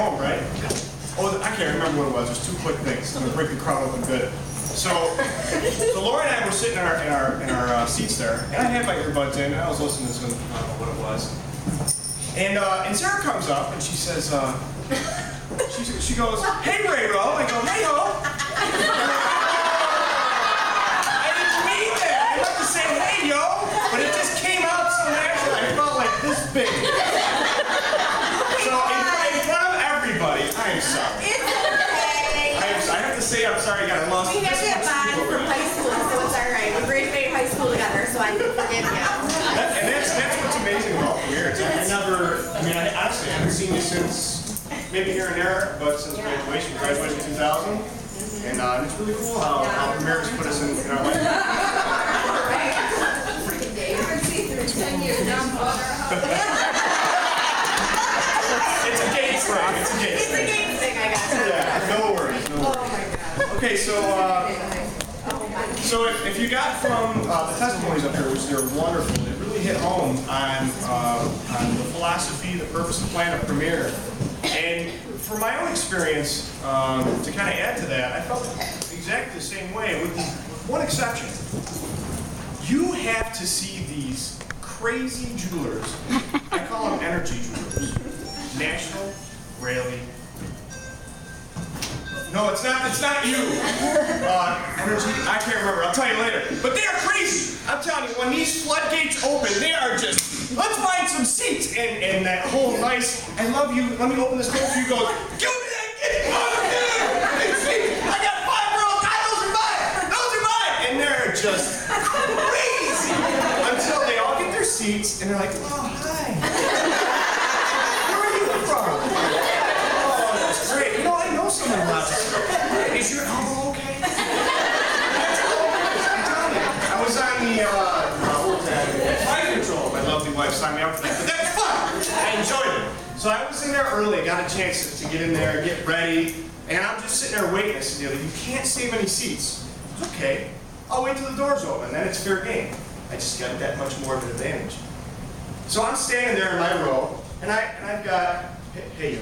home, right? Oh, I can't remember what it was. There's two quick things. I'm gonna break the crowd open good. So Lori and I were sitting in our seats there, and I had my earbuds in, and I was listening to some, I don't know what it was. And Sarah comes up and she says, she goes, "Hey, Ray Ro." I go, "Hey ho." I didn't mean that. I meant to say, "Hey yo," but it just came out so naturally. I felt like this big. So in front of everybody, I am sorry. It's okay. I have to say I'm sorry. I lost. We have that bond from high school, so it's all right. We graduated high school together, so I can forgive you. And that's what's amazing about Premier's. I honestly haven't seen you since maybe here and there, but since graduation 2000. And it's really cool how Premier's put us in our life. It's 10 years now. It's a gate thing. It's a gate It's a thing. game thing, I got you. Yeah, no worries. Oh my God. Okay, so if you got from the testimonies up here, which they're wonderful, it really hit home on the philosophy, the purpose, the plan of Premier. And from my own experience, to kind of add to that, I felt exactly the same way, with one exception. You have to see these crazy jewelers. I call them energy jewelers. National Rally. No, it's not you. Energy, I can't remember. I'll tell you later. But they are crazy. I'm telling you, when these floodgates open, they are just, let's find some seats. And that whole nice, I love you, let me open this door for you, goes, give me that, get it, I got 5 girls, those are mine, those are mine. And they're just crazy. Until they all get their seats, and they're like, oh, hi. Where are you from? Oh, that's great. You know, I know someone who loves it. Is your elbow okay? That's all it is, I'm telling you. I was on the flight control. My lovely wife signed me up for that, but that was fun. I enjoyed it. So I was in there early, got a chance to get in there, get ready, and I'm just sitting there waiting. I said, you can't save any seats. It's okay. I'll wait till the doors open, then it's fair game. I just got that much more of an advantage. So I'm standing there in my row, and I've got, hey yo,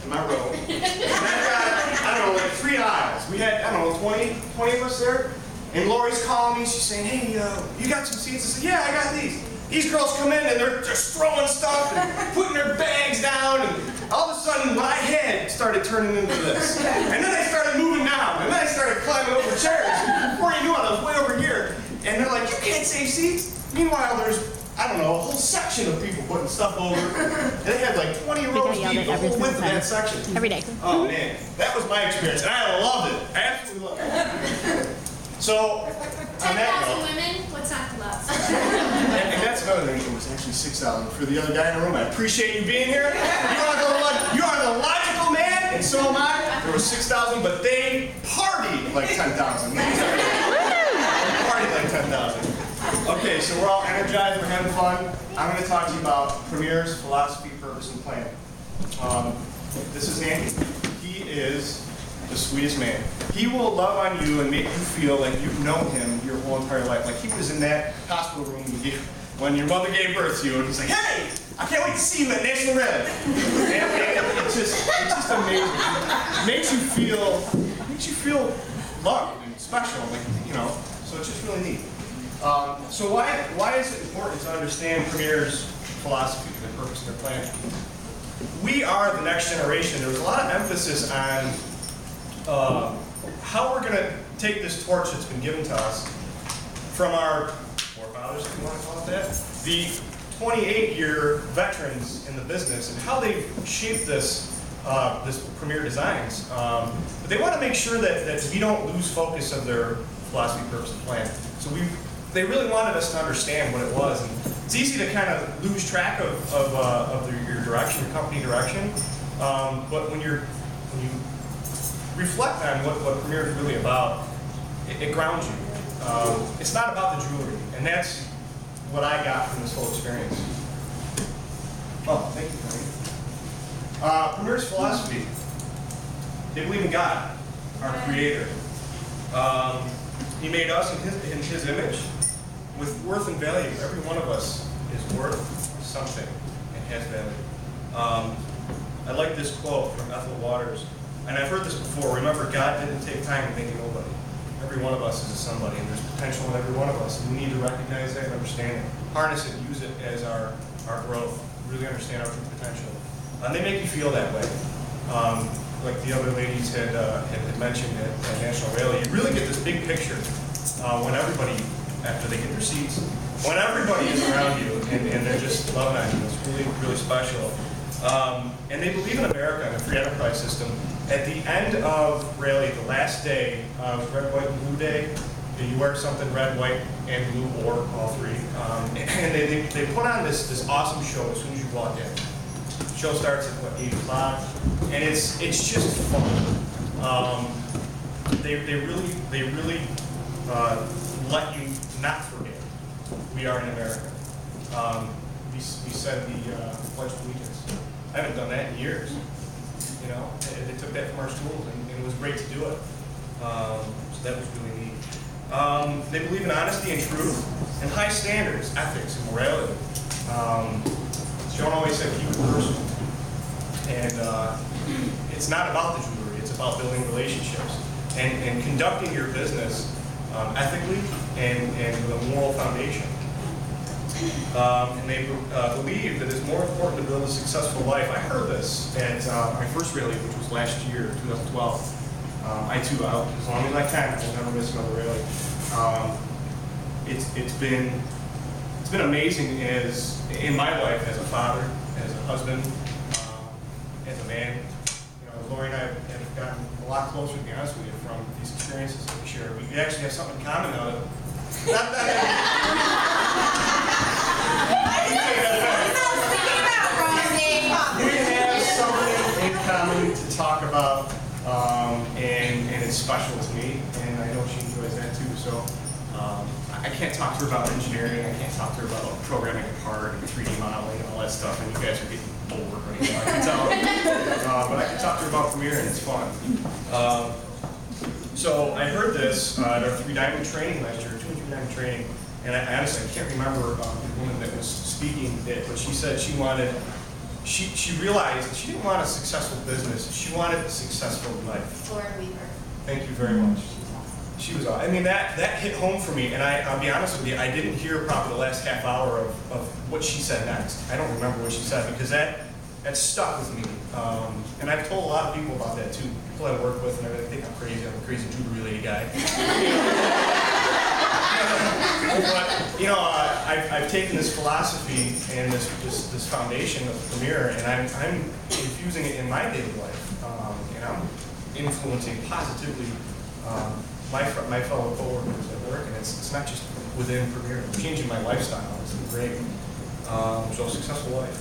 in my row, and I've got, I don't know, like 3 aisles. We had, I don't know, 20 of us there. And Lori's calling me, she's saying, hey, you got some seats? I said, yeah, I got these. These girls come in and they're just throwing stuff and putting their bags down, and all of a sudden my head started turning into this. And then I started moving down, and then I started climbing over chairs. Before you knew it, I was way over here. And they're like, you can't save seats. Meanwhile, there's, I don't know, a whole section of people putting stuff over. And they had like 20 rows deep, the whole width of that section. Every day. Oh man, that was my experience, and I loved it. I absolutely loved it. So, on that 10,000 note, women, what's not to love? and that's another thing, it was actually 6,000 for the other guy in the room. I appreciate you being here. You are the logical man, and so am I. There was 6,000, but they partied like 10,000. Partied like 10,000. Okay, so we're all energized, we're having fun. I'm going to talk to you about Premier's philosophy, purpose, and plan. This is Andy. He is the sweetest man. He will love on you and make you feel like you've known him your whole entire life. Like he was in that hospital room with you when your mother gave birth to you, and he's like, hey, I can't wait to see you at National Rally. And it's just amazing. It makes you feel loved and special, like, you know, so it's just really neat. So why is it important to understand Premier's philosophy, their purpose, their plan? We are the next generation. There was a lot of emphasis on how we're going to take this torch that's been given to us from our forefathers, if you want to call it that, the 28-year veterans in the business, and how they've shaped this Premier Designs. But they want to make sure that we don't lose focus of their philosophy, purpose, and plan. So they really wanted us to understand what it was. And it's easy to kind of lose track of your direction, your company direction. But when you reflect on what Premier is really about, it grounds you. It's not about the jewelry, and that's what I got from this whole experience. Oh, thank you, honey. Premier's philosophy, they believe in God, our Creator. He made us in His image with worth and value. Every one of us is worth something and has value. I like this quote from Ethel Waters, and I've heard this before. Remember, God didn't take time to make a nobody. Every one of us is a somebody, and there's potential in every one of us. And we need to recognize that and understand it, harness it, use it as our growth, really understand our true potential. And they make you feel that way. Like the other ladies had mentioned at National Rally, you really get this big picture when everybody, after they get their seats, when everybody is around you and they're just loving on you. It's really, really special. And they believe in America and the free enterprise system. At the end of Rally, the last day, Red, White, and Blue Day, you wear something red, white, and blue, or all three. And they put on this awesome show as soon as you walk in. The show starts at, what, 8 o'clock? And it's just fun. They really let you not forget we are in America. We said the Pledge of Allegiance. I haven't done that in years. You know, they took that from our schools, and it was great to do it. So that was really neat. They believe in honesty and truth, and high standards, ethics, and morality. Joan always said keep it personal. And it's not about the jewelry, it's about building relationships and conducting your business ethically and with a moral foundation. And they believe that it's more important to build a successful life. I heard this at my first rally, which was last year, 2012. I too, as long as I can, I will never miss another rally. It's been amazing as in my life as a father, as a husband, as a man. You know, Lori and I have gotten a lot closer, to be honest with you, from these experiences that we share. We actually have something in common now. Not that. We have something in common to talk about, and it's special to me, and I know she enjoys that too. So I can't talk to her about engineering, I can't talk to her about programming a part and 3D modeling and all that stuff, and you guys are getting bored right now, I can tell. But I can talk to her about Premiere, and it's fun. So I heard this at our 3 Diamond training last year, 2 and 3 Diamond training, and I honestly can't remember the woman that was speaking, but she said she wanted, she realized that she didn't want a successful business, she wanted a successful life. Laura Weaver. Thank you very much. She was awesome. I mean, that hit home for me, and I'll be honest with you, I didn't hear probably the last half hour of what she said next. I don't remember what she said, because that stuck with me. And I've told a lot of people about that too. People I work with, and I think I'm crazy. I'm a crazy jewelry lady guy. But you know, I've taken this philosophy and this foundation of Premiere, and I'm infusing it in my daily life, and I'm influencing positively my fellow coworkers at work, and it's not just within Premiere. I'm changing my lifestyle. It's been great. So a successful life.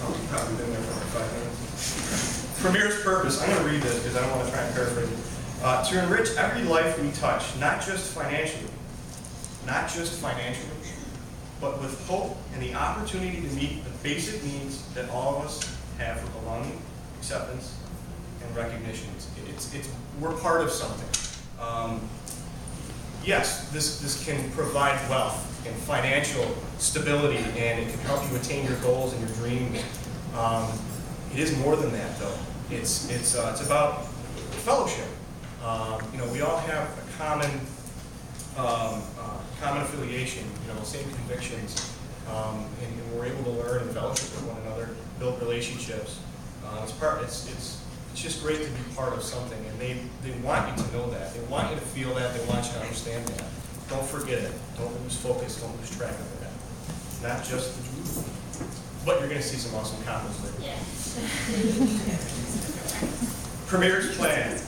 You've probably been there for like 5 minutes. Premiere's purpose. I'm going to read this because I don't want to try and paraphrase it. To enrich every life we touch, not just financially, but with hope and the opportunity to meet the basic needs that all of us have for belonging, acceptance, and recognition. We're part of something. Yes, this can provide wealth and financial stability, and it can help you attain your goals and your dreams. It is more than that, though. It's about fellowship. You know, we all have a common affiliation. You know, same convictions, and we're able to learn and fellowship with one another, build relationships. It's just great to be part of something, and they want you to know that. They want you to feel that. They want you to understand that. Don't forget it. Don't lose focus. Don't lose track of that. Not just the jewelry, but you're going to see some awesome combos later. Yeah. Premiere's plan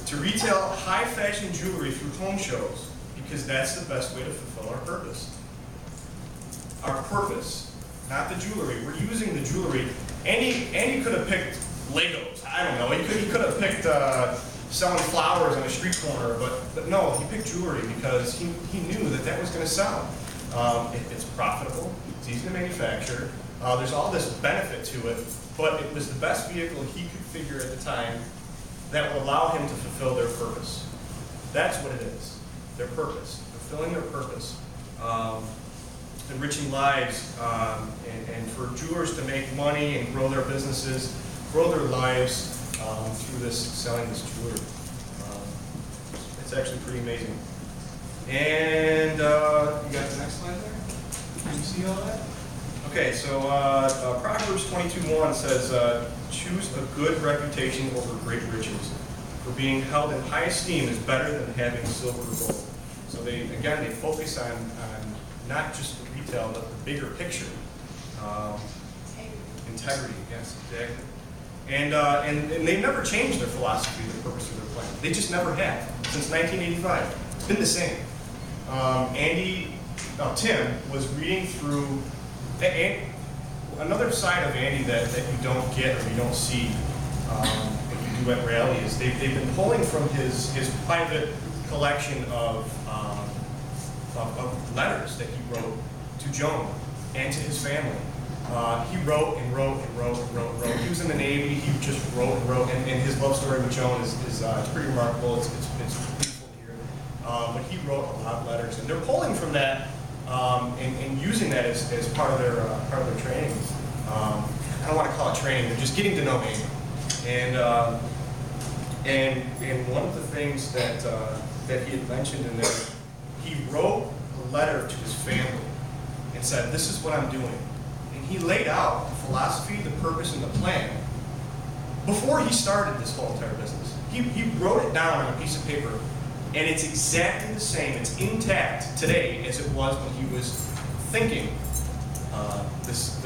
to retail high fashion jewelry through home shows, because that's the best way to fulfill our purpose. Our purpose, not the jewelry. We're using the jewelry. Andy could have picked Legos. I don't know. He could have picked selling flowers on a street corner, but no, he picked jewelry because he knew that was going to sell. It's profitable. It's easy to manufacture. There's all this benefit to it, but it was the best vehicle he could figure at the time that would allow him to fulfill their purpose. That's what it is. Their purpose. Fulfilling their purpose. enriching lives, and for jewelers to make money and grow their businesses, grow their lives through selling this jewelry. It's actually pretty amazing. And you got the next slide there? Can you see all that? Okay, so Proverbs 22:1 says, choose a good reputation over great riches. For being held in high esteem is better than having silver or gold. So they focus on not just the retail, but the bigger picture. Integrity, yes, exactly. And they've never changed their philosophy, the purpose of their plan. They just never have, since 1985. It's been the same. Tim was reading through another side of Andy that you don't get or you don't see when you do at Rally is they've been pulling from his private collection of letters that he wrote to Joan and to his family. He wrote and wrote and wrote and wrote and wrote. He was in the Navy. He just wrote and wrote, and his love story with Joan is pretty remarkable. It's beautiful to hear. But he wrote a lot of letters, and they're pulling from that and using that as part of their training. I don't want to call it training. They're just getting to know me. And one of the things that he had mentioned in there, he wrote a letter to his family and said, "This is what I'm doing." And he laid out the philosophy, the purpose, and the plan before he started this whole entire business. He wrote it down on a piece of paper, and it's exactly the same. It's intact today as it was when he was thinking this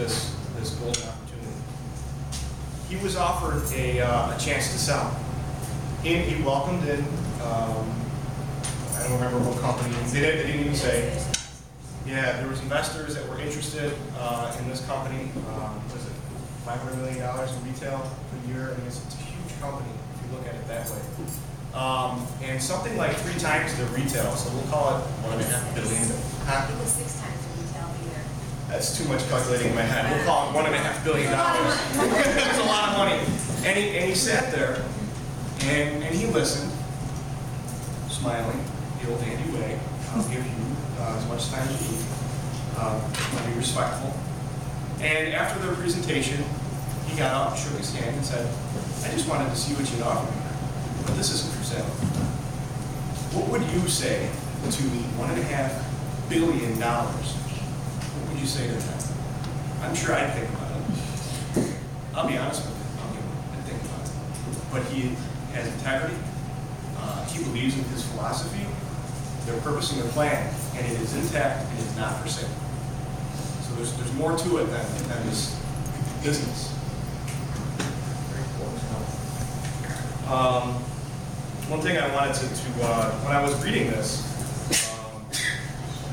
golden opportunity. He was offered a chance to sell. He welcomed in, I don't remember what company, they didn't even say. Yeah, there was investors that were interested in this company. Was it $500 million in retail per year? I mean, it's a huge company if you look at it that way. And something like 3 times the retail, so we'll call it $1.5 billion. It was 6 times the retail a year. That's too much calculating in my head. We'll call it $1.5 billion. That's a lot of money. And he sat there and he listened, smiling, the old Andy way. I'll give you as much time as you need. I'll be respectful. And after the presentation, he got up, shook his hand, and said, "I just wanted to see what you'd offer me, but this isn't for sale. What would you say to $1.5 billion? What would you say to that?" I'm sure I'd think about it. I'll be honest with you. I'd think about it. But he has integrity. He believes in his philosophy, their purpose, and their plan, and it is intact and it is not for sale. So there's more to it than this business. Very important. One thing I wanted to when I was reading this,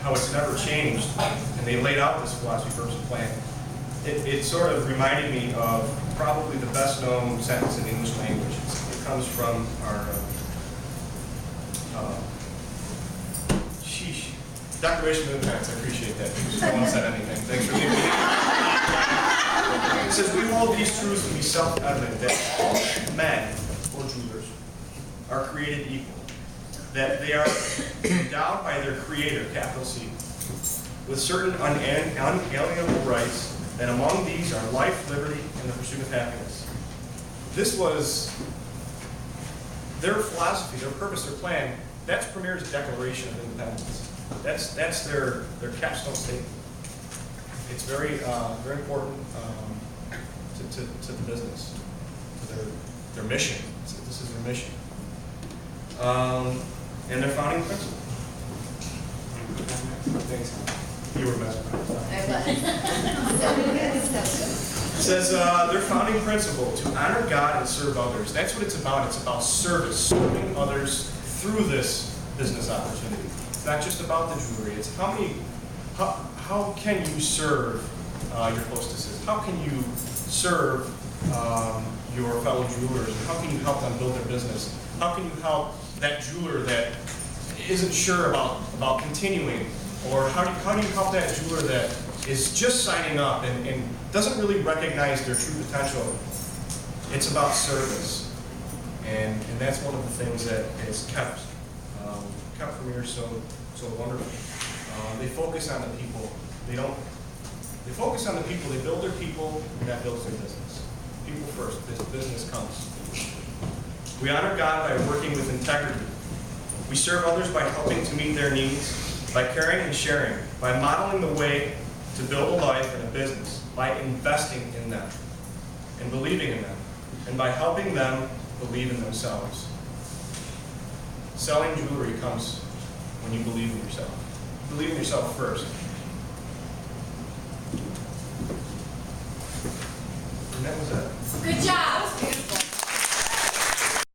how it's never changed, and they laid out this philosophy, purpose, and plan, it sort of reminded me of probably the best known sentence in English language. It comes from our Declaration of Independence. I appreciate that. No one said anything. Thanks for giving me that. It says, "We hold these truths to be self-evident that all men or jewelers are created equal, that they are endowed by their Creator, capital C, with certain unalienable rights, and among these are life, liberty, and the pursuit of happiness." This was their philosophy, their purpose, their plan. That's Premier's Declaration of Independence. That's their capstone statement. It's very very important to the business, to their mission. This is their mission, and their founding principle. Thanks. You were mesmerized. It says their founding principle: to honor God and serve others. That's what it's about. It's about service, serving others through this business opportunity. It's not just about the jewelry. It's how can you serve your hostesses? How can you serve your fellow jewelers? And how can you help them build their business? How can you help that jeweler that isn't sure about continuing? Or how do you help that jeweler that is just signing up and doesn't really recognize their true potential? It's about service. And that's one of the things that has kept Premier so wonderful. They focus on the people. They focus on the people. They build their people, and that builds their business. People first. This business comes. We honor God by working with integrity. We serve others by helping to meet their needs, by caring and sharing, by modeling the way to build a life and a business, by investing in them and believing in them, and by helping them believe in themselves. Selling jewelry comes when you believe in yourself. Believe in yourself first.